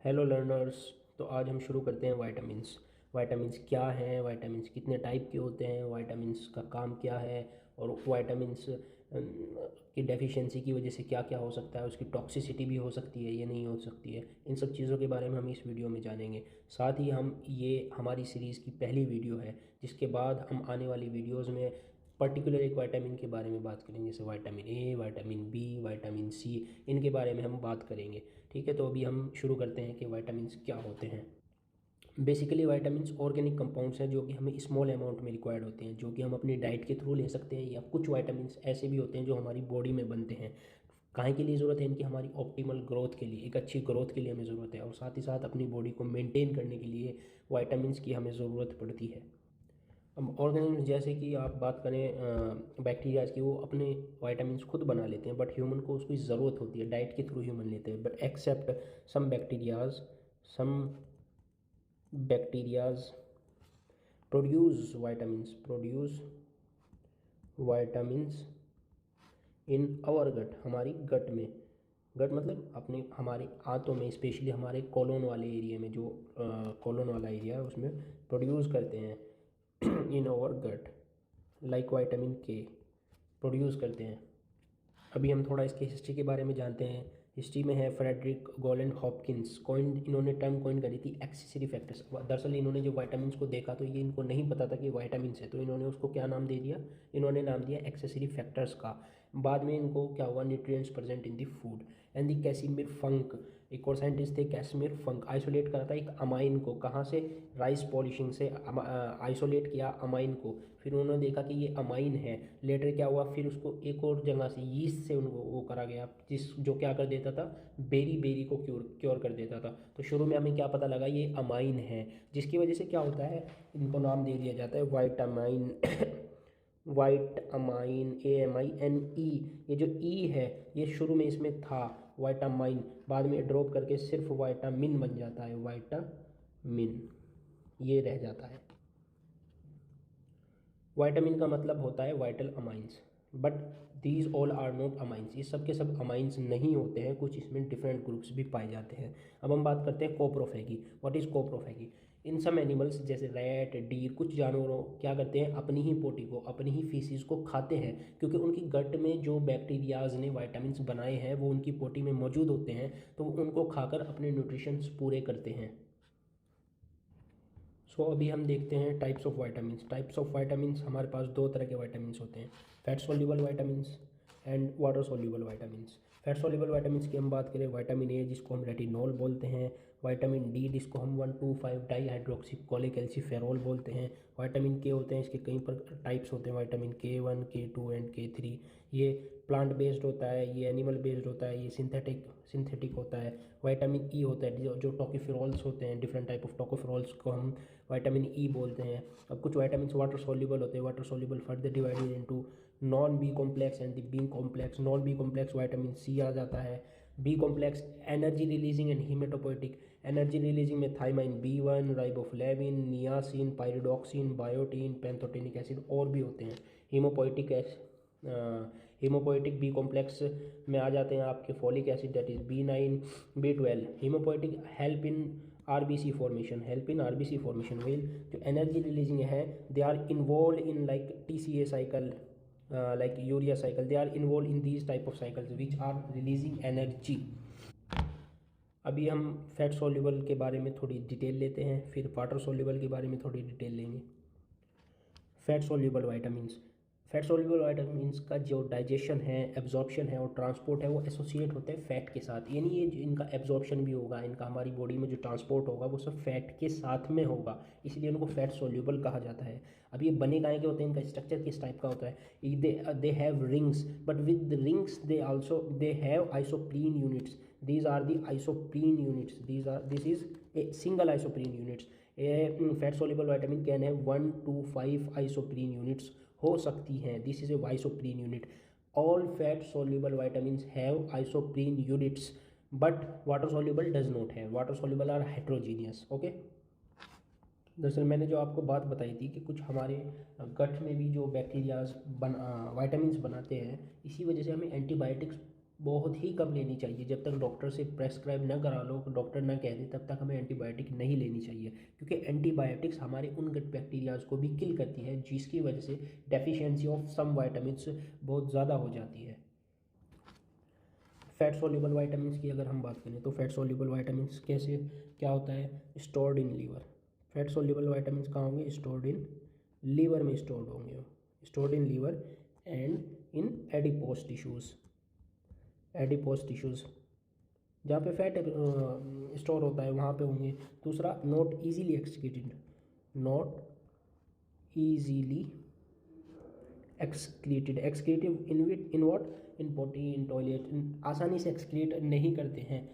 Hello learners. तो आज हम शुरू करते हैं वाइटामिन्स। वाइटामिन्स क्या हैं, वाइटामिन्स कितने टाइप के होते हैं, वाइटामिन्स का काम क्या है, और वाइटामिन्स की डेफिशिएंसी की वजह से क्या क्या हो सकता है, उसकी टॉक्सिसिटी भी हो सकती है, ये नहीं हो सकती है। इन सब चीज़ों के बारे में हम इस वीडियो में जानेंगे। साथ ही हम ये हमारी सीरीज़ की पहली वीडियो है, जिसके बाद हम आने वाली वीडियोज़ में पर्टिकुलर एक विटामिन के बारे में बात करेंगे, जैसे vitamin A, vitamin B, vitamin C, इनके बारे में हम बात करेंगे। ठीक है, तो अभी हम शुरू करते हैं कि विटामिन्स क्या होते हैं। बेसिकली विटामिन्स ऑर्गेनिक कंपाउंड्स हैं जो कि हमें स्मॉल अमाउंट में रिक्वायर्ड होते हैं, जो कि हम अपनी डाइट के थ्रू ले सकते हैं, या कुछ विटामिन्स ऐसे भी होते हैं जो हमारी बॉडी में बनते हैं। काहे के लिए ज़रूरत है इनकी? हमारी ऑप्टिमल ग्रोथ के लिए, एक अच्छी ग्रोथ के लिए हमें ज़रूरत है, और साथ ही साथ अपनी बॉडी को मेंटेन करने के लिए विटामिन्स की हमें ज़रूरत पड़ती है। अब ऑर्गेनिज्म जैसे कि आप बात करें बैक्टीरियाज की, वो अपने विटामिन्स खुद बना लेते हैं, बट ह्यूमन को उसकी ज़रूरत होती है, डाइट के थ्रू ह्यूमन लेते हैं। But except some bacterias produce vitamins in our gut, हमारी गट में। गट मतलब अपने हमारे आंतों में, स्पेशली हमारे कोलोन वाले एरिया में, जो कोलोन वाला एरिया है उसमें प्रोड्यूस करते हैं in our gut, like vitamin K produce करते हैं। अभी हम थोड़ा इसकी हिस्ट्री के बारे में जानते हैं। हिस्ट्री में है फ्रेडरिक गोलेंड हॉपकिंस, कॉइन इन्होंने टर्म कॉइन करी थी एक्सेसरी फैक्टर्स। दरअसल इन्होंने जो वाइटामिन को देखा तो ये इनको नहीं पता था कि वाइटामिन है, तो इन्होंने उसको क्या नाम दे दिया? इन्होंने नाम दिया एक्सेसरी फैक्टर्स का। बाद में इनको क्या हुआ, nutrients present in the food. And the Casimir Funk, एक और साइंटिस्ट थे कैसिमिर फंक, आइसोलेट करा था एक अमाइन को। कहाँ से? राइस पॉलिशिंग से आइसोलेट किया अमाइन को। फिर उन्होंने देखा कि ये अमाइन है। लेटर क्या हुआ, फिर उसको एक और जगह से यीस्ट से उनको वो करा गया, जिस जो क्या कर देता था, बेरी को क्योर कर देता था। तो शुरू में हमें क्या पता लगा, ये अमाइन है, जिसकी वजह से क्या होता है, इनको नाम दे दिया जाता है वाइटामाइन वाइट अमाइन, AMINE। ये जो ई है, ये शुरू में इसमें था वाइटामाइन, बाद में ड्रॉप करके सिर्फ वाइटामिन बन जाता है, वाइटामिन ये रह जाता है। वाइटामिन का मतलब होता है vital amines, but these all are not amines, ये सब के सब अमाइंस नहीं होते हैं, कुछ इसमें डिफरेंट ग्रुप्स भी पाए जाते हैं। अब हम बात करते हैं coprophagy. What is coprophagy? In some animals जैसे रैट, डीर, कुछ जानवरों क्या करते हैं, अपनी ही पोटी को, अपनी ही फीसिस को खाते हैं, क्योंकि उनकी गट में जो बैक्टीरियाज ने वाइटामिन बनाए हैं वो उनकी पोटी में मौजूद होते हैं, तो उनको खाकर अपने न्यूट्रिशंस पूरे करते हैं। सो अभी हम देखते हैं types of vitamins. Types of vitamins, हमारे पास दो तरह के वाइटामिन्स होते हैं, fat soluble vitamins and water soluble vitamins. Fat soluble vitamins की हम बात करें, विटामिन ए जिसको हम रेटिनॉल बोलते हैं, विटामिन डी जिसको हम 1,2,5 डाई हाइड्रोक्सी कोलेकैल्सीफेरॉल बोलते हैं। विटामिन के होते हैं, इसके कई टाइप्स होते हैं, vitamin K1, K2 and K3। ये प्लांट बेस्ड होता है, ये एनिमल बेस्ड होता है, ये सिंथेटिक होता है। विटामिन ई होता है, जो टोकोफेरॉल्स होते हैं, डिफरेंट टाइप ऑफ टोकोफेरॉल्स को हम विटामिन ई बोलते हैं। अब कुछ विटामिन वाटर सोल्यूबल होते हैं, water soluble further divided into non B complex and the B complex. Non B complex vitamin C आ जाता है। B complex energy releasing and haematopoietic. Energy releasing में thiamine B1, riboflavin, niacin, pyridoxine, biotin, pantothenic acid और भी होते हैं। Haemopoietic haemopoietic B complex में आ जाते हैं आपके folic acid, that is B9, B12। Hemopoietic help in RBC formation well. जो एनर्जी रिलीजिंग है, they are involve in like TCA cycle, like urea cycle, they are involved in these type of cycles which are releasing energy। अभी हम fat soluble के बारे में थोड़ी detail लेते हैं, फिर वाटर सोल्यूबल के बारे में थोड़ी डिटेल लेंगे। Fat soluble vitamins. Fat soluble vitamins का जो डाइजेशन है, एब्जॉर्प्शन है और ट्रांसपोर्ट है, वो एसोसिएट होते हैं फैट के साथ। यानी ये इनका एब्जॉर्प्शन भी होगा, इनका हमारी बॉडी में जो ट्रांसपोर्ट होगा वो सब फैट के साथ में होगा, इसलिए उनको फैट सोल्यूबल कहा जाता है। अब ये बने काहे के होते हैं, इनका स्ट्रक्चर किस टाइप का होता है? They have rings, but with rings they have isoprene units. these are the isoprene units, this is a single isoprene units। Fat soluble vitamin can है 1 to 5 आइसोप्रीन यूनिट्स हो सकती हैं, this is a isoprene unit. All fat soluble vitamins have isoprene units, but water soluble does not है, water soluble are heterogeneous. Okay, दरअसल मैंने जो आपको बात बताई थी कि कुछ हमारे गट में भी जो बैक्टीरियाज विटामिन्स बनाते हैं, इसी वजह से हमें एंटीबायोटिक्स बहुत ही कम लेनी चाहिए। जब तक डॉक्टर से प्रेस्क्राइब ना करा लो, डॉक्टर ना कह दे, तब तक हमें एंटीबायोटिक नहीं लेनी चाहिए, क्योंकि एंटीबायोटिक्स हमारे उन गट बैक्टीरियाज को भी किल करती है, जिसकी वजह से डेफिशिएंसी ऑफ सम वाइटामिन्स बहुत ज़्यादा हो जाती है। फैट सोल्यूबल वाइटामिन्स की अगर हम बात करें तो फैट सोल्यूबल वाइटामिन्स कैसे क्या होता है, stored in liver. Fat soluble vitamins कहाँ होंगे, स्टोर्ड इन लीवर में स्टोर्ड होंगे, stored in liver and in adipose tissues. Adipose tissues जहाँ पे फैट स्टोर होता है वहाँ पे होंगे। दूसरा, not easily excreted, not easily excreted, excretive in what, in potty, in toilet, आसानी से एक्सक्रीट नहीं करते हैं।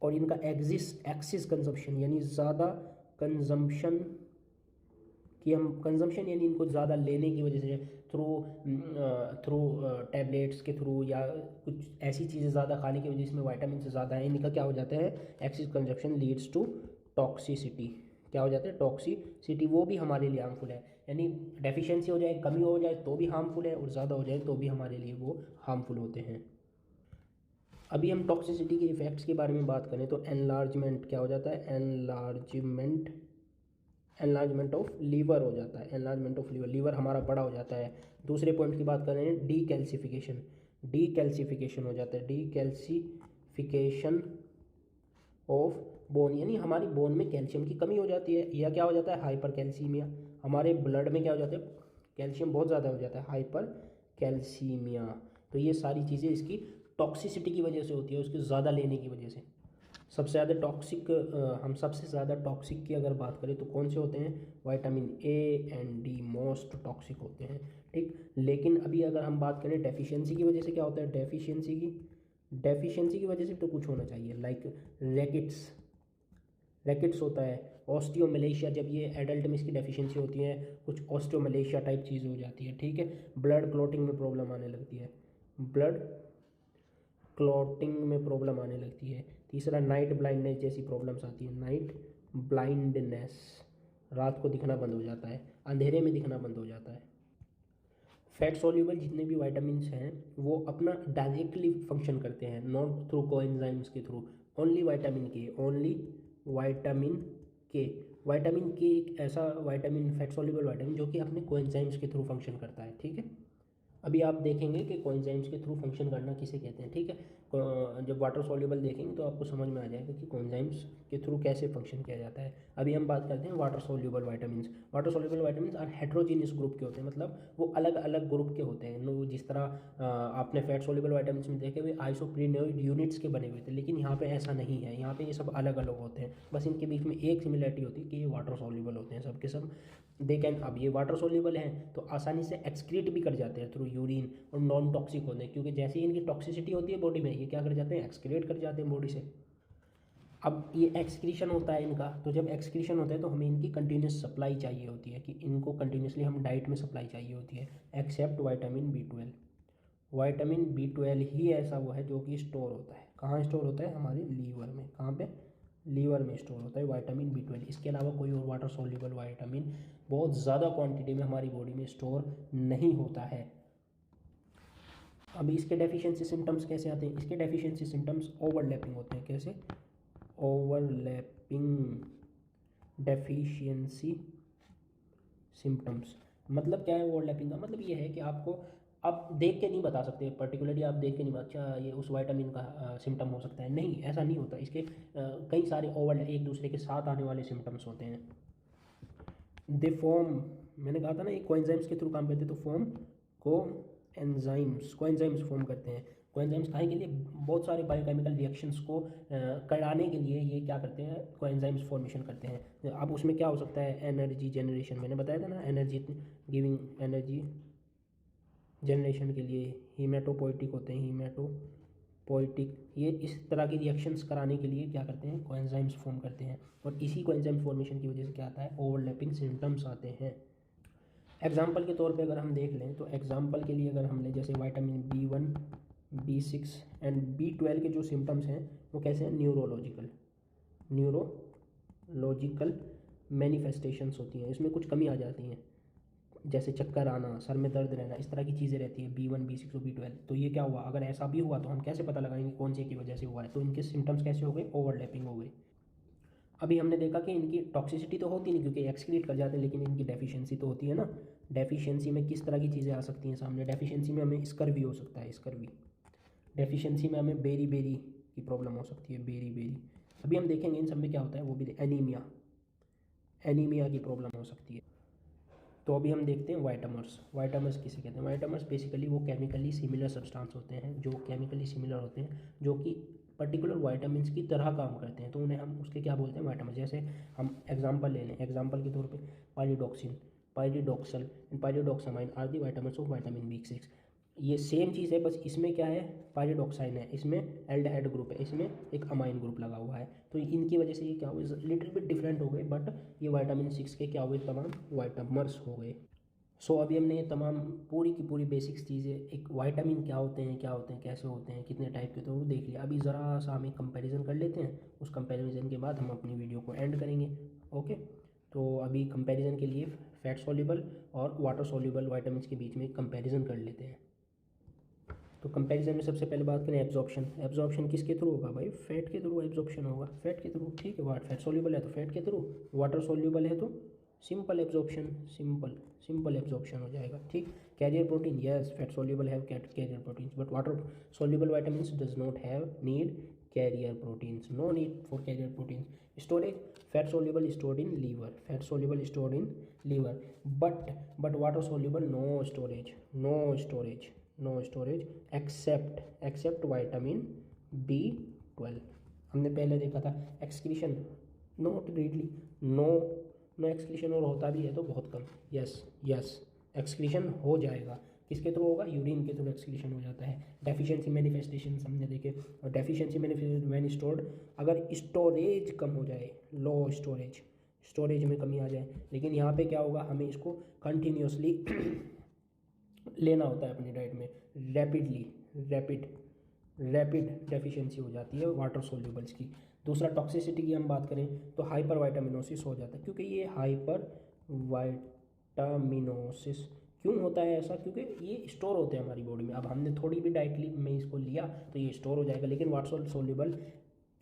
और इनका एक्सिस कंजम्पशन यानी ज़्यादा कंजम्पशन कि हम कंजम्पशन यानी इनको ज़्यादा लेने की वजह से, थ्रू टैबलेट्स के थ्रू या कुछ ऐसी चीज़ें ज़्यादा खाने की वजह से इसमें वाइटामिन से ज़्यादा है, इनका क्या हो जाता है, excess consumption leads to toxicity. क्या हो जाता है, टॉक्सिसिटी, वो भी हमारे लिए हार्मफुल है। यानी डेफिशिएंसी हो जाए, कमी हो जाए तो भी हार्मफुल है, और ज़्यादा हो जाए तो भी हमारे लिए वो हार्मफुल होते हैं। अभी हम टॉक्सिसिटी के इफ़ेक्ट्स के बारे में बात करें तो एनलार्जमेंट क्या हो जाता है, एनलार्जमेंट ऑफ लीवर हो जाता है, एनलार्जमेंट ऑफ लीवर, लीवर हमारा बड़ा हो जाता है। दूसरे पॉइंट की बात कर रहे हैं, डीकैल्सिफिकेशन, डीकैल्सिफिकेशन हो जाता है, डीकैल्सिफिकेशन ऑफ बोन, यानी हमारी बोन में कैल्शियम की कमी हो जाती है, या क्या हो जाता है, हाइपर कैल्सीमिया, हमारे ब्लड में क्या हो जाता है, कैल्शियम बहुत ज़्यादा हो जाता है, हाइपर कैल्सीमिया। तो ये सारी चीज़ें इसकी टॉक्सिसिटी की वजह से होती है, उसके ज़्यादा लेने की वजह से। सबसे ज़्यादा टॉक्सिक, हम सबसे ज़्यादा टॉक्सिक की अगर बात करें तो कौन से होते हैं, vitamin A and D most toxic होते हैं, ठीक। लेकिन अभी अगर हम बात करें डेफिशिएंसी की वजह से क्या होता है, डेफिशिएंसी की वजह से तो कुछ होना चाहिए, लाइक रैकेट्स होता है, ऑस्टियोमलेशिया, जब ये एडल्ट में इसकी डेफिशिएंसी होती है, कुछ ऑस्टियोमलेशिया टाइप चीज़ हो जाती है, ठीक है। ब्लड क्लॉटिंग में प्रॉब्लम आने लगती है, ब्लड क्लॉटिंग में प्रॉब्लम आने लगती है। तीसरा, नाइट ब्लाइंडनेस जैसी प्रॉब्लम्स आती है, नाइट ब्लाइंडनेस, रात को दिखना बंद हो जाता है, अंधेरे में दिखना बंद हो जाता है। फैट सोल्यूबल जितने भी वाइटामिन हैं वो अपना डायरेक्टली फंक्शन करते हैं, नॉट थ्रू कोएंजाइम्स के थ्रू, ओनली वाइटामिन के, ओनली वाइटामिन के। वाइटामिन के एक ऐसा वाइटामिन, फैट सोल्यूबल वाइटामिन जो कि अपने कोएंजाइम्स के थ्रू फंक्शन करता है, ठीक है। अभी आप देखेंगे कि कोएंजाइम्स के थ्रू फंक्शन करना किसे कहते हैं, ठीक है। जब वाटर सॉल्युबल देखेंगे तो आपको समझ में आ जाएगा कि कोएंजाइम्स के थ्रू कैसे फंक्शन किया जाता है। अभी हम बात करते हैं water soluble vitamins. Water soluble vitamins और हेट्रोजीनियस ग्रुप के होते हैं, मतलब वो अलग अलग ग्रुप के होते हैं। जिस तरह आपने फैट सॉल्युबल वाइटामिन्स में देखे हुए आइसोप्रीनोइड यूनिट्स के बने हुए थे, लेकिन यहाँ पे ऐसा नहीं है, यहाँ पे ये सब अलग अलग होते हैं। बस इनके बीच में एक सिमिलरिटी होती है कि ये वाटर सॉल्युबल होते हैं सब के सब। दे कैन, अब ये वाटर सोल्यूबल हैं तो आसानी से एक्सक्रीट भी कर जाते हैं थ्रू यूरिन, और नॉन टॉक्सिक होते हैं क्योंकि जैसे ही इनकी टॉक्सिसिटी होती है बॉडी में, ये क्या कर जाते हैं, एक्सक्रीट कर जाते हैं बॉडी से। अब ये एक्सक्रीशन होता है इनका, तो जब एक्सक्रीशन होता है तो हमें इनकी कंटिन्यूस सप्लाई चाहिए होती है, कि इनको कंटिन्यूसली हम डाइट में सप्लाई चाहिए होती है, accept vitamin B12। Vitamin B12 ही ऐसा वो है जो कि स्टोर होता है, कहाँ स्टोर होता है, हमारे लीवर में। कहाँ पे, लीवर में स्टोर होता है विटामिन B12। इसके अलावा कोई और वाटर सॉल्युबल विटामिन बहुत ज़्यादा क्वांटिटी में हमारी बॉडी में स्टोर नहीं होता है। अभी इसके डेफिशिएंसी सिम्टम्स कैसे आते हैं, इसके डेफिशिएंसी सिम्टम्स ओवरलैपिंग होते हैं। कैसे, ओवरलैपिंग डेफिशिएंसी सिम्टम्स, मतलब क्या है ओवरलैपिंग का, मतलब ये है कि आपको आप देख के नहीं बता सकते, पर्टिकुलरली आप देख के नहीं, अच्छा ये उस विटामिन का सिम्टम हो सकता है, नहीं, ऐसा नहीं होता। इसके कई सारे एक दूसरे के साथ आने वाले सिम्टम्स होते हैं। दे फॉर्म, मैंने कहा था ना ये कोएंजाइम्स के थ्रू काम करते हैं, तो फॉर्म कोएंजाइम्स फॉर्म करते हैं। कोएंजाइम्स खाने के लिए बहुत सारे बायोकेमिकल रिएक्शंस को कराने के लिए ये क्या करते हैं, कोएंजाइम्स फॉर्मेशन करते हैं। अब उसमें क्या हो सकता है, एनर्जी जनरेशन, मैंने बताया था ना, एनर्जी गिविंग, एनर्जी जनरेशन के लिए हीमेटोपोइटिक होते हैं, हीमेटोपोइटिक, ये इस तरह की रिएक्शंस कराने के लिए क्या करते हैं, कोएंजाइम्स फॉर्म करते हैं। और इसी कोएंजाइम फॉर्मेशन की वजह से क्या आता है, ओवरलैपिंग सिम्टम्स आते हैं। एग्जाम्पल के तौर पे अगर हम देख लें तो एग्जाम्पल के लिए अगर हम लें जैसे vitamin B1, B6 and B12 के जो सिम्टम्स हैं वो कैसे हैं, न्यूरोलॉजिकल मैनिफेस्टेशंस होती हैं, इसमें कुछ कमी आ जाती हैं। जैसे चक्कर आना, सर में दर्द रहना, इस तरह की चीज़ें रहती है B1 B6 और B12। तो ये क्या हुआ, अगर ऐसा भी हुआ तो हम कैसे पता लगाएंगे कौन से की वजह से हुआ है। तो इनके सिम्टम्स कैसे हो गए, ओवरलैपिंग हो गए। अभी हमने देखा कि इनकी टॉक्सिसिटी तो होती नहीं क्योंकि एक्सक्रीट कर जाते हैं, लेकिन इनकी डेफिशिएंसी तो होती है ना। डेफिशिएंसी में किस तरह की चीज़ें आ सकती हैं सामने, डेफिशिएंसी में हमें स्कर्वी हो सकता है, स्कर्वी। डेफिशिएंसी में हमें बेरी बेरी की प्रॉब्लम हो सकती है, बेरी बेरी। अभी हम देखेंगे इन सब में क्या होता है, वो भी एनीमिया, एनीमिया की प्रॉब्लम हो सकती है। तो अभी हम देखते हैं वाइटामर्स। वाइटामर्स किसे कहते हैं, वाइटामर्स बेसिकली वो केमिकली सिमिलर सब्सटेंस होते हैं, जो केमिकली सिमिलर होते हैं, जो कि पर्टिकुलर वाइटामिन की तरह काम करते हैं, तो उन्हें हम उसके क्या बोलते हैं, वाइटामर्स। जैसे हम एग्जांपल ले लें, एग्जांपल के तौर पे pyridoxine, pyridoxal and pyridoxamine are the vitamins of vitamin B6। ये सेम चीज़ है, बस इसमें क्या है, पाइरिडॉक्साइन है, इसमें एल्डिहाइड ग्रुप है, इसमें एक अमाइन ग्रुप लगा हुआ है। तो इनकी वजह से ये क्या हुआ, लिटिल बिट डिफरेंट हो गए, बट ये विटामिन 6 के क्या हुए, तमाम वाइटामर्स हो गए। सो अभी हमने ये तमाम पूरी की पूरी बेसिक्स चीज़ें, एक विटामिन क्या होते हैं, क्या होते हैं, कैसे होते हैं, कितने टाइप के, तो वो देख लिया। अभी ज़रा सा हम एक कंपैरिजन कर लेते हैं, उस कंपैरिजन के बाद हम अपनी वीडियो को एंड करेंगे। ओके, तो अभी कंपैरिजन के लिए फैट सॉल्युबल और वाटर सॉल्युबल विटामिन के बीच में एक कंपैरिजन कर लेते हैं। तो कंपैरिजन में सबसे पहले बात करें एब्जॉर्प्शन। एब्जॉर्प्शन किसके थ्रू होगा भाई, फैट के थ्रू एब्जॉर्प्शन होगा, फैट के थ्रू, ठीक है। फैट सॉल्युबल है तो फैट के थ्रू, वाटर सॉल्युबल है तो सिंपल एब्जॉर्प्शन, सिंपल एब्जॉर्प्शन हो जाएगा, ठीक। Carrier protein, yes fat soluble have carrier proteins, but water soluble vitamins does not have need carrier proteins, no need for carrier proteins. Storage, fat soluble stored in liver, fat soluble stored in liver, but water soluble no storage, no storage except vitamin B12। हमने पहले देखा था excretion, not greatly, no excretion, और होता भी है तो बहुत कम। यस एक्सक्रीशन हो जाएगा, किसके थ्रू होगा, यूरिन के थ्रू एक्सक्रीशन हो जाता है। डेफिशिएंसी मैनिफेस्टेशन हमने देखे, और डेफिशिएंसी मैनिफेस्टेशन व्हेन स्टोर्ड, अगर स्टोरेज कम हो जाए, लो स्टोरेज में कमी आ जाए, लेकिन यहाँ पे क्या होगा, हमें इसको कंटिन्यूसली लेना होता है अपनी डाइट में, रैपिड डेफिशिएंसी हो जाती है वाटर सोल्यूबल्स की। दूसरा टॉक्सिसिटी की हम बात करें तो हाइपर वाइटामिनोसिस हो जाता है, क्योंकि ये हाइपर वाइटामिनोसिस क्यों होता है ऐसा, क्योंकि ये स्टोर होते हैं हमारी बॉडी में। अब हमने थोड़ी भी डाइट ली में इसको लिया तो ये स्टोर हो जाएगा, लेकिन वाटर सोल्यूबल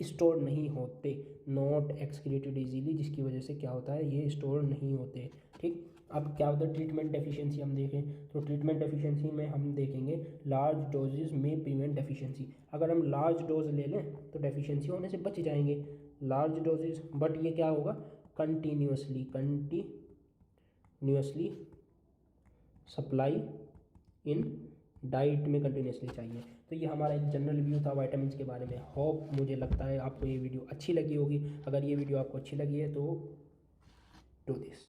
स्टोर नहीं होते, नॉट एक्सक्रीटेड इजीली, जिसकी वजह से क्या होता है, ये स्टोर नहीं होते, ठीक। अब क्या होता है ट्रीटमेंट डेफिशिएंसी, हम देखें तो ट्रीटमेंट डेफिशिएंसी में हम देखेंगे लार्ज डोजेज में प्रिवेंट डेफिशिएंसी। अगर हम लार्ज डोज ले लें तो डेफिशिएंसी होने से बच जाएंगे, लार्ज डोजेज, बट ये क्या होगा, कंटिन्यूसली सप्लाई इन डाइट में कंटिन्यूसली चाहिए। तो ये हमारा एक जनरल व्यू था विटामिन के बारे में। होप, मुझे लगता है आपको ये वीडियो अच्छी लगी होगी। अगर ये वीडियो आपको अच्छी लगी है तो डू दिस।